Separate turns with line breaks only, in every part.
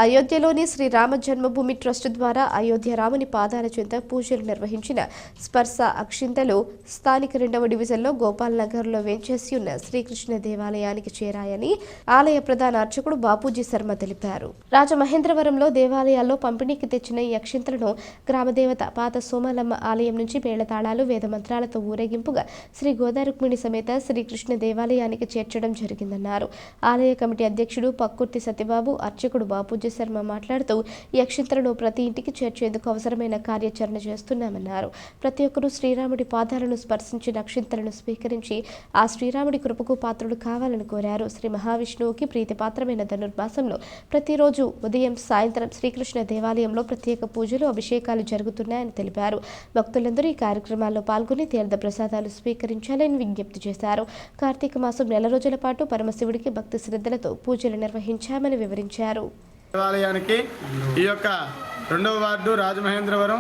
అయోధ్యలోని శ్రీరామ జన్మభూమి trust ద్వారా అయోధ్య రాముని పాదాల చెంత పూజలు నిర్వహించిన స్పర్శ అక్షింతలు స్థానిక 2వ డివిజన్లో గోపాల్ నగర్లో వేంచేసి ఉన్న శ్రీకృష్ణ దేవాలయానికి చేరాయని ఆలయ ప్రధాన అర్చకుడు బాపూజీ శర్మ తెలిపారు. రాజమహేంద్రవరంలో దేవాలయాల్లో పంపిణీకి తెచ్చిన ఈ అక్షింతలను గ్రామదేవత పాత సోమాలమ్మ ఆలయం నుంచి మేళతాళాలు వేదమంత్రాలతో ఊరేగింపుగా శ్రీ గోదారుక్మిణి సమేత శ్రీకృష్ణ దేవాలయానికి చేర్చడం జరిగిందన్నారు. ఆలయ కమిటీ అధ్యక్షుడు పక్కుర్తి సత్యబాబు, అర్చకుడు బాపూజీ శర్మ మాట్లాడుతూ ఈ అక్షింతలను ప్రతి ఇంటికి చేర్చేందుకు అవసరమైన కార్యాచరణ చేస్తున్నామన్నారు. ప్రతి ఒక్కరూ శ్రీరాముడి పాదాలను స్పర్శించిన అక్షింతలను స్వీకరించి ఆ శ్రీరాముడి కృపకు పాత్రుడు కావాలని కోరారు. శ్రీ మహావిష్ణువుకి ప్రీతిపాత్రమైన ధనుర్మాసంలో ప్రతిరోజు ఉదయం సాయంత్రం శ్రీకృష్ణ దేవాలయంలో ప్రత్యేక పూజలు, అభిషేకాలు జరుగుతున్నాయని తెలిపారు. భక్తులందరూ ఈ కార్యక్రమాల్లో పాల్గొని తీర్థ ప్రసాదాలు స్వీకరించాలని విజ్ఞప్తి చేశారు. కార్తీక మాసం 4 రోజుల పాటు పరమశివుడికి భక్తి శ్రద్ధలతో పూజలు నిర్వహించామని వివరించారు.
దేవాలయానికి ఈ యొక్క 2వ వార్డు రాజమహేంద్రవరం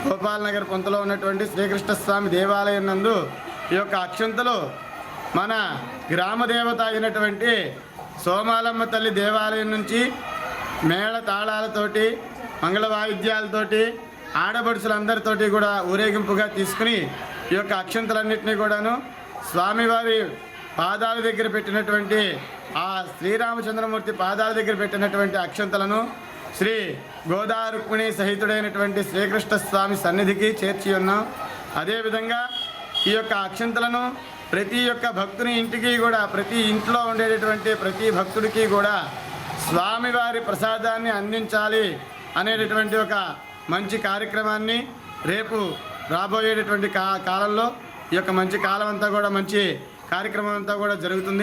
గోపాల్ నగర్ కొంతలో ఉన్నటువంటి శ్రీకృష్ణ స్వామి దేవాలయం నందు ఈ యొక్క అక్షంతలు మన గ్రామ దేవత అయినటువంటి సోమాలమ్మ తల్లి దేవాలయం నుంచి మేళ తాళాలతోటి, మంగళ వాయిద్యాలతోటి, ఆడబడుచులందరితోటి కూడా ఊరేగింపుగా తీసుకుని ఈ యొక్క అక్షంతలన్నింటినీ కూడాను స్వామివారి పాదాల దగ్గర పెట్టినటువంటి ఆ శ్రీరామచంద్రమూర్తి పాదాల దగ్గర పెట్టినటువంటి అక్షంతలను శ్రీ గోదారుక్మిణి సహితుడైనటువంటి శ్రీకృష్ణ స్వామి సన్నిధికి చేర్చి ఉన్నాం. అదేవిధంగా ఈ యొక్క అక్షంతలను ప్రతి ఒక్క భక్తుని ఇంటికి కూడా, ప్రతి ఇంట్లో ఉండేటటువంటి ప్రతి భక్తుడికి కూడా స్వామివారి ప్రసాదాన్ని అందించాలి అనేటటువంటి ఒక మంచి కార్యక్రమాన్ని రేపు రాబోయేటటువంటి కాలంలో ఈ యొక్క మంచి కాలం అంతా కూడా, మంచి కార్యక్రమం అంతా కూడా జరుగుతుంది.